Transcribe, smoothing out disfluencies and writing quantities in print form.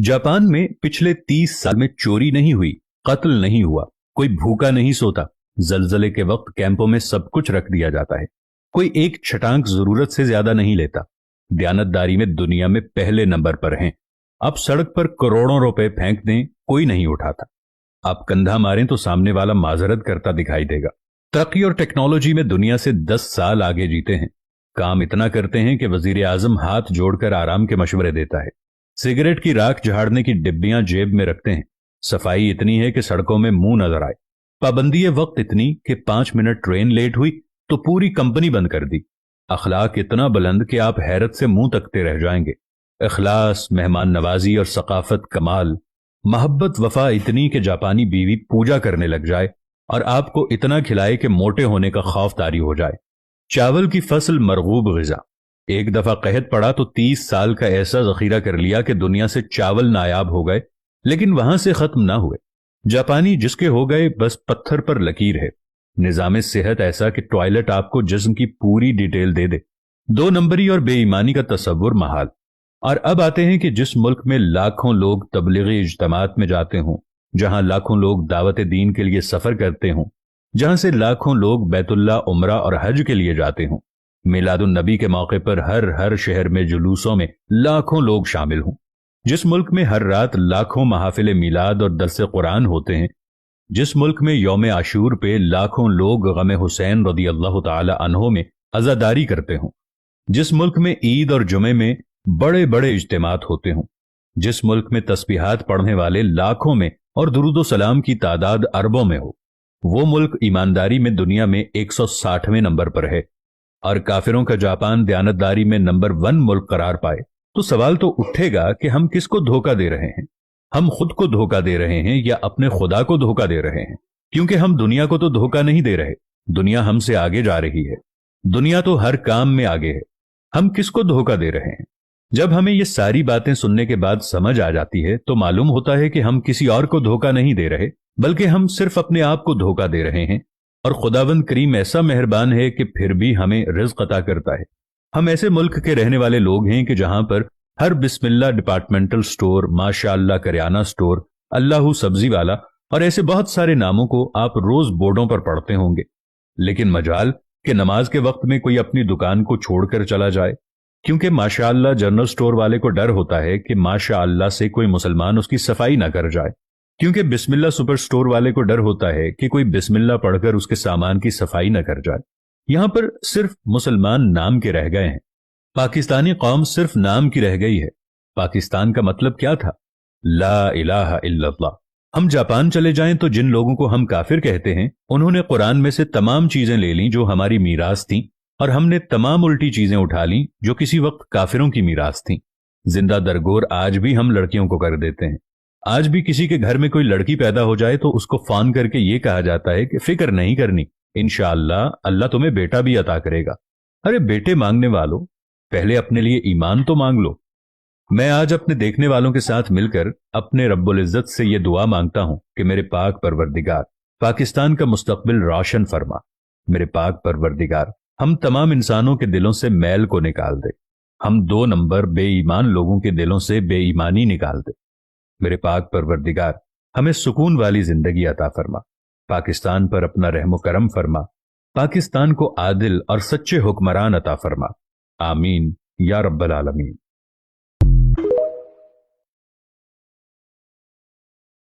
Japan में पिछले 30 साल में चोरी नहीं हुई, कत्ल नहीं हुआ, कोई भूखा नहीं सोता। जलजले के वक्त कैंपों में सब कुछ रख दिया जाता है। कोई एक छटांक जरूरत से ज्यादा नहीं लेता। दयानतदारी में दुनिया में पहले नंबर पर हैं। आप सड़क पर करोड़ों रुपए फेंक दें, कोई नहीं उठाता। आप कंधा मारें तो सामने वाला माजरत करता दिखाई देगा। तरक्की और टेक्नोलॉजी में दुनिया से 10 साल आगे जीते हैं। काम इतना करते हैं कि वजीर आजम हाथ जोड़कर आराम के मशवरे देता है। सिगरेट की राख झाड़ने की डिब्बियां जेब में रखते हैं। सफाई इतनी है कि सड़कों में मुंह नजर आए। पाबंदी वक्त इतनी कि 5 मिनट ट्रेन लेट हुई तो पूरी कंपनी बंद कर दी। अखलाक इतना बुलंद कि आप हैरत से मुंह तकते रह जाएंगे। इखलास, मेहमान नवाजी और सकाफत कमाल। मोहब्बत वफा इतनी कि जापानी बीवी पूजा करने लग जाए और आपको इतना खिलाए कि मोटे होने का खौफ तारी हो जाए। चावल की फसल मरगूब ग़िज़ा। एक दफा कहत पड़ा तो 30 साल का ऐसा जखीरा कर लिया कि दुनिया से चावल नायाब हो गए, लेकिन वहां से खत्म ना हुए। जापानी जिसके हो गए बस पत्थर पर लकीर है। निजाम सेहत ऐसा कि टॉयलेट आपको जिस्म की पूरी डिटेल दे दे। 2 नंबरी और बेईमानी का तस्वुर महाल। और अब आते हैं कि जिस मुल्क में लाखों लोग तबलीगी इज्तमात में जाते हों, जहां लाखों लोग दावत दीन के लिए सफर करते हों, जहां से लाखों लोग बैतुल्ला, उमरा और हज के लिए जाते हों, मिलादुन नबी के मौके पर हर शहर में जुलूसों में लाखों लोग शामिल हों, जिस मुल्क में हर रात लाखों महफिल मिलाद और दरस कुरान होते हैं, जिस मुल्क में यौम आशूर पे लाखों लोग गम हुसैन रदी अल्लाह ताला अन्हो में अज़ादारी करते हों, जिस मुल्क में ईद और जुमे में बड़े बड़े इज्तिमात होते हों, जिस मुल्क में तस्बीहात पढ़ने वाले लाखों में और दुरूद सलाम की तादाद अरबों में हो, वो मुल्क ईमानदारी में दुनिया में 160वें नंबर पर है। और काफिरों का जापान दयानतदारी में नंबर 1 मुल्क करार पाए तो सवाल तो उठेगा कि हम किसको धोखा दे रहे हैं। हम खुद को धोखा दे रहे हैं या अपने खुदा को धोखा दे रहे हैं? क्योंकि हम दुनिया को तो धोखा नहीं दे रहे, दुनिया हमसे आगे जा रही है। दुनिया तो हर काम में आगे है। हम किसको धोखा दे रहे हैं? जब हमें ये सारी बातें सुनने के बाद समझ आ जाती है तो मालूम होता है कि हम किसी और को धोखा नहीं दे रहे, बल्कि हम सिर्फ अपने आप को धोखा दे रहे हैं। और खुदावंद करीम ऐसा मेहरबान है कि फिर भी हमें रिज़्क़ अता करता है। हम ऐसे मुल्क के रहने वाले लोग हैं कि जहां पर हर बिस्मिल्लाह डिपार्टमेंटल स्टोर, माशाअल्लाह करियाना स्टोर, अल्लाहू सब्जी वाला और ऐसे बहुत सारे नामों को आप रोज बोर्डों पर पढ़ते होंगे। लेकिन मजाल कि नमाज के वक्त में कोई अपनी दुकान को छोड़कर चला जाए, क्योंकि माशाअल्लाह जनरल स्टोर वाले को डर होता है कि माशाअल्लाह से कोई मुसलमान उसकी सफाई ना कर जाए, क्योंकि बिस्मिल्लाह सुपर स्टोर वाले को डर होता है कि कोई बिस्मिल्लाह पढ़कर उसके सामान की सफाई न कर जाए। यहां पर सिर्फ मुसलमान नाम के रह गए हैं। पाकिस्तानी कौम सिर्फ नाम की रह गई है। पाकिस्तान का मतलब क्या था? ला इलाहा इल्लल्लाह। हम जापान चले जाएं तो जिन लोगों को हम काफिर कहते हैं, उन्होंने कुरान में से तमाम चीजें ले ली जो हमारी मीरास थी, और हमने तमाम उल्टी चीजें उठा ली जो किसी वक्त काफिरों की मीरास थी। जिंदा दरगोर आज भी हम लड़कियों को कर देते हैं। आज भी किसी के घर में कोई लड़की पैदा हो जाए तो उसको फोन करके ये कहा जाता है कि फिक्र नहीं करनी, इंशाअल्लाह अल्लाह तुम्हें बेटा भी अता करेगा। अरे बेटे मांगने वालों, पहले अपने लिए ईमान तो मांग लो। मैं आज अपने देखने वालों के साथ मिलकर अपने रब्बुल इज्जत से ये दुआ मांगता हूं कि मेरे पाक परवरदिगार पाकिस्तान का मुस्तकबिल रोशन फरमा। मेरे पाक परवरदिगार हम तमाम इंसानों के दिलों से मैल को निकाल दे। हम 2 नंबर बेईमान लोगों के दिलों से बेईमानी निकाल दे। मेरे पाक परवरदिगार हमें सुकून वाली जिंदगी अता फरमा। पाकिस्तान पर अपना रहम करम फरमा। पाकिस्तान को आदिल और सच्चे हुक्मरान अता फरमा। आमीन या रब्बल आलमीन।